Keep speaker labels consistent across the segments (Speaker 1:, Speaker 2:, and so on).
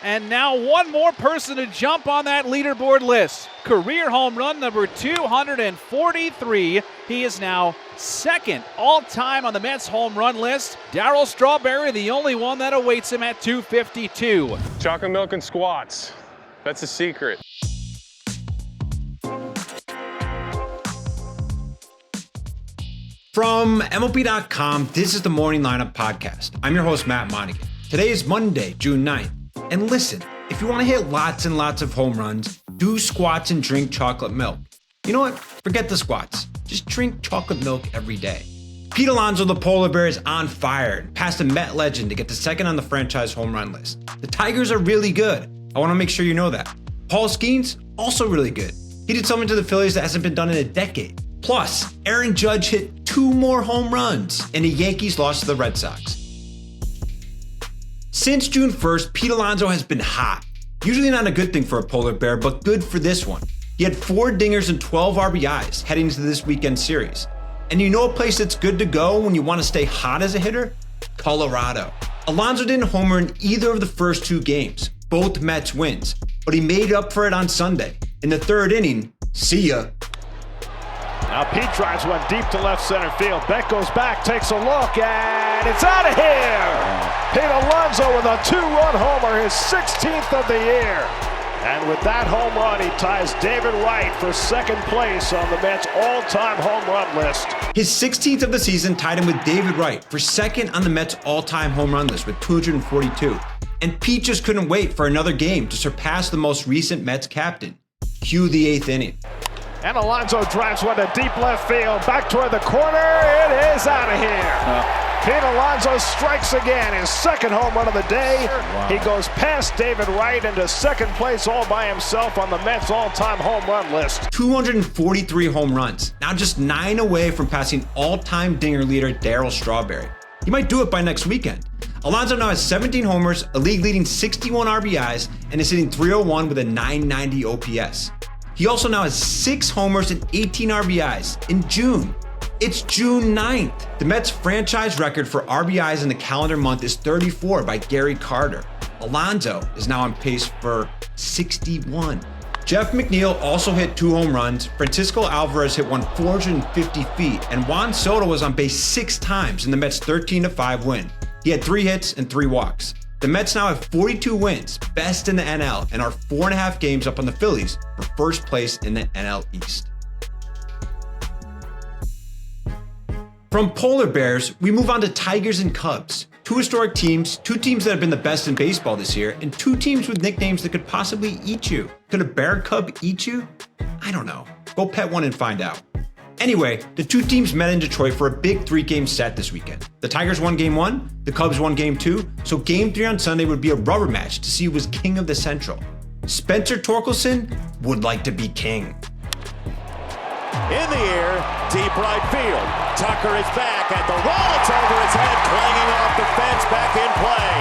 Speaker 1: And now one more person to jump on that leaderboard list. Career home run number 243. He is now second all-time on the Mets home run list. Darryl Strawberry, the only one that awaits him at 252.
Speaker 2: Chocolate milk and squats. That's the secret.
Speaker 3: From MLB.com, this is the Morning Lineup Podcast. I'm your host, Matt Monaghan. Today is Monday, June 9th. And listen, if you want to hit lots and lots of home runs, do squats and drink chocolate milk. You know what? Forget the squats. Just drink chocolate milk every day. Pete Alonso, the polar bear, is on fire and passed a Met legend to get the second on the franchise home run list. The Tigers are really good. I want to make sure you know that. Paul Skeens, also really good. He did something to the Phillies that hasn't been done in a decade. Plus, Aaron Judge hit 2 more home runs, and the Yankees lost to the Red Sox. Since June 1st, Pete Alonso has been hot. Usually not a good thing for a polar bear, but good for this one. He had 4 dingers and 12 RBIs heading into this weekend series. And you know a place that's good to go when you want to stay hot as a hitter? Colorado. Alonso didn't homer in either of the first 2 games, both Mets wins, but he made up for it on Sunday. In the 3rd inning, see ya.
Speaker 4: Now Pete drives one deep to left center field. Beck goes back, takes a look, and it's out of here! Pete Alonso with a 2-run homer, his 16th of the year. And with that home run, he ties David Wright for second place on the Mets all-time home run list.
Speaker 3: His 16th of the season tied him with David Wright for second on the Mets all-time home run list with 242. And Pete just couldn't wait for another game to surpass the most recent Mets captain. Cue the 8th inning.
Speaker 4: And Alonso drives one to deep left field, back toward the corner, it is out of here. Pete Alonso strikes again, his second home run of the day. Wow. He goes past David Wright into second place all by himself on the Mets all-time home run list.
Speaker 3: 243 home runs, now just 9 away from passing all-time dinger leader Darryl Strawberry. He might do it by next weekend. Alonso now has 17 homers, a league-leading 61 RBIs, and is hitting .301 with a .990 OPS. He also now has 6 homers and 18 RBIs in June. It's June 9th. The Mets franchise record for RBIs in the calendar month is 34 by Gary Carter. Alonso is now on pace for 61. Jeff McNeil also hit 2 home runs. Francisco Alvarez hit one 450 feet, and Juan Soto was on base 6 times in the Mets' 13-5 win. He had 3 hits and 3 walks. The Mets now have 42 wins, best in the NL, and are 4.5 games up on the Phillies for first place in the NL East. From polar bears, we move on to Tigers and Cubs. 2 historic teams, 2 teams that have been the best in baseball this year, and 2 teams with nicknames that could possibly eat you. Could a bear cub eat you? I don't know. Go pet one and find out. Anyway, the 2 teams met in Detroit for a big 3-game set this weekend. The Tigers won Game 1, the Cubs won Game 2, so Game 3 on Sunday would be a rubber match to see who was king of the Central. Spencer Torkelson would like to be king.
Speaker 5: In the air, deep right field. Tucker is back at the wall. It's over his head, clanging off the fence, back in play.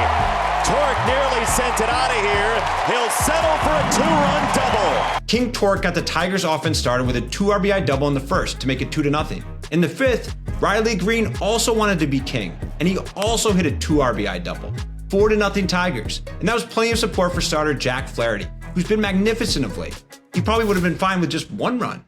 Speaker 5: Torque nearly sent it out of here. He'll settle for a 2-run double.
Speaker 3: King Torque got the Tigers offense started with a 2 RBI double in the first to make it 2-0. In the 5th, Riley Green also wanted to be king, and he also hit a 2 RBI double. 4-0 Tigers, and that was plenty of support for starter Jack Flaherty, who's been magnificent of late. He probably would have been fine with just 1 run.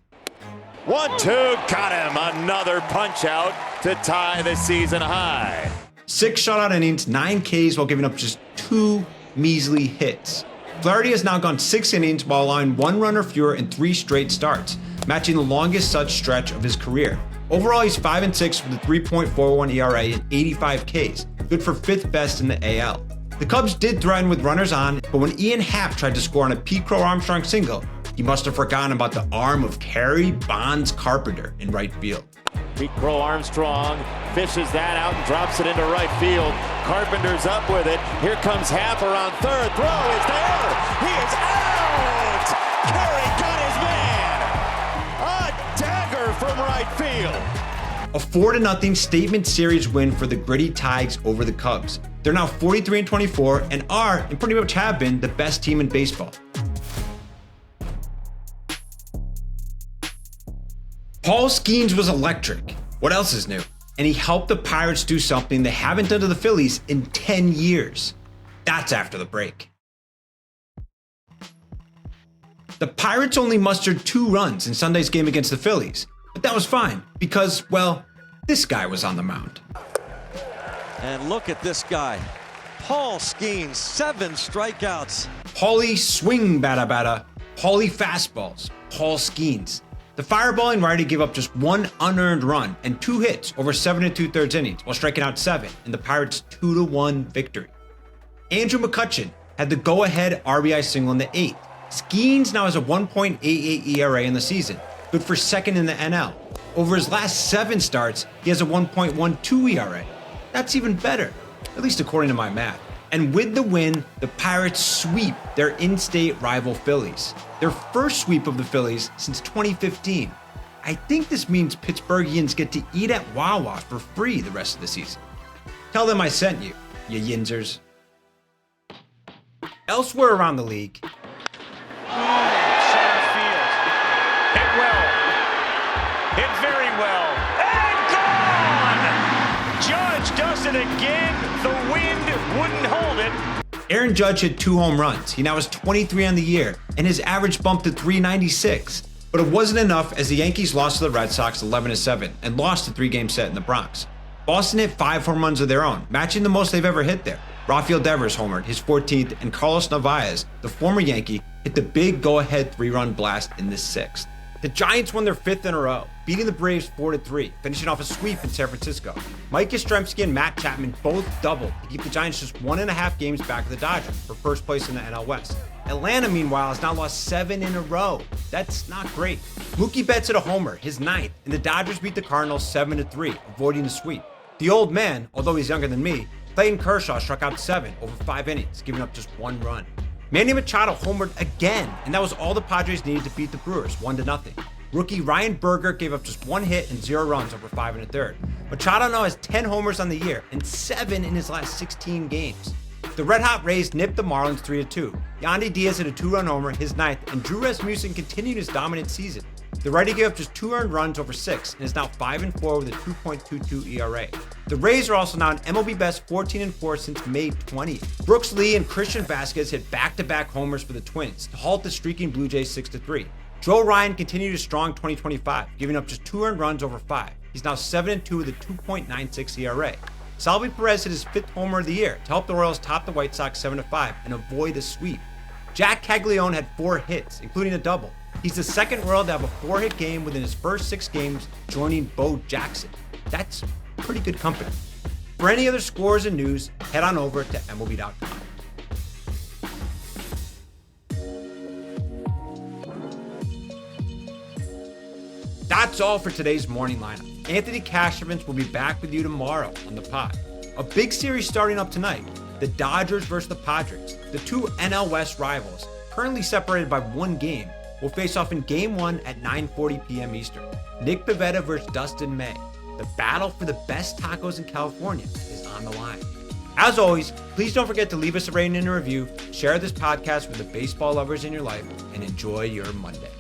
Speaker 5: 1-2, got him. Another punch out to tie the season high.
Speaker 3: 6 shutout innings, 9 Ks while giving up just 2 measly hits. Flaherty has now gone 6 innings while allowing 1 run or fewer in 3 straight starts, matching the longest such stretch of his career. Overall, he's 5-6 with a 3.41 ERA and 85 Ks, good for 5th best in the AL. The Cubs did threaten with runners on, but when Ian Happ tried to score on a Pete Crow Armstrong single, he must have forgotten about the arm of Kerry Bonds Carpenter in right field.
Speaker 5: Pete Crow Armstrong fishes that out and drops it into right field. Carpenter's up with it. Here comes Happ around third. Throw is there. He is out. Kerry got his man. A dagger from right field.
Speaker 3: A 4-0 statement series win for the gritty Tigers over the Cubs. They're now 43-24 and are, and pretty much have been, the best team in baseball. Paul Skeens was electric. What else is new? And he helped the Pirates do something they haven't done to the Phillies in 10 years. That's after the break. The Pirates only mustered 2 runs in Sunday's game against the Phillies, but that was fine because, well, this guy was on the mound.
Speaker 6: And look at this guy. Paul Skeens, 7 strikeouts.
Speaker 3: Paulie swing bada bada, Paulie fastballs, Paul Skeens. The fireballing righty gave up just 1 unearned run and 2 hits over 7 2/3 innings while striking out 7 in the Pirates' 2-1 victory. Andrew McCutchen had the go-ahead RBI single in the 8th. Skeens now has a 1.88 ERA in the season, good for 2nd in the NL. Over his last 7 starts, he has a 1.12 ERA. That's even better, at least according to my math. And with the win, the Pirates sweep their in-state rival Phillies. Their first sweep of the Phillies since 2015. I think this means Pittsburghians get to eat at Wawa for free the rest of the season. Tell them I sent you, you Yinzers. Elsewhere around the league,
Speaker 4: Center field. Hit well. Hit very well. And gone! Judge does it again. The wind wouldn't hold it.
Speaker 3: Aaron Judge hit 2 home runs. He now has 23 on the year, and his average bumped to 396. But it wasn't enough as the Yankees lost to the Red Sox 11-7 and lost a 3-game set in the Bronx. Boston hit 5 home runs of their own, matching the most they've ever hit there. Rafael Devers homered, his 14th, and Carlos Narvaez, the former Yankee, hit the big go-ahead 3-run blast in the 6th. The Giants won their 5th in a row, beating the Braves 4-3, finishing off a sweep in San Francisco. Mike Yastrzemski and Matt Chapman both doubled to keep the Giants just 1.5 games back of the Dodgers for first place in the NL West. Atlanta, meanwhile, has now lost 7 in a row. That's not great. Mookie Betts hit a homer, his 9th, and the Dodgers beat the Cardinals 7-3, avoiding the sweep. The old man, although he's younger than me, Clayton Kershaw struck out 7 over 5 innings, giving up just 1 run. Manny Machado homered again, and that was all the Padres needed to beat the Brewers 1-0. Rookie Ryan Berger gave up just 1 hit and 0 runs over 5 1/3. Machado now has 10 homers on the year and 7 in his last 16 games. The Red Hot Rays nipped the Marlins 3-2. Yandy Diaz hit a 2-run homer, his 9th, and Drew Rasmussen continued his dominant season. The righty gave up just 2 earned runs over 6 and is now 5-4 with a 2.22 ERA. The Rays are also now an MLB best 14-4 since May 20th. Brooks Lee and Christian Vasquez hit back-to-back homers for the Twins to halt the streaking Blue Jays 6-3. Joe Ryan continued a strong 2025, giving up just 2 earned runs over 5. He's now 7-2 with a 2.96 ERA. Salvi Perez hit his 5th homer of the year to help the Royals top the White Sox 7-5 and avoid a sweep. Jack Caglione had 4 hits, including a double. He's the second Royal to have a 4-hit game within his first 6 games, joining Bo Jackson. That's pretty good company. For any other scores and news, head on over to MLB.com. That's all for today's morning lineup. Anthony Castrovince will be back with you tomorrow on the pod. A big series starting up tonight. The Dodgers versus the Padres. The 2 NL West rivals, currently separated by 1 game, will face off in Game 1 at 9:40 p.m. Eastern. Nick Pivetta versus Dustin May. The battle for the best tacos in California is on the line. As always, please don't forget to leave us a rating and a review, share this podcast with the baseball lovers in your life, and enjoy your Monday.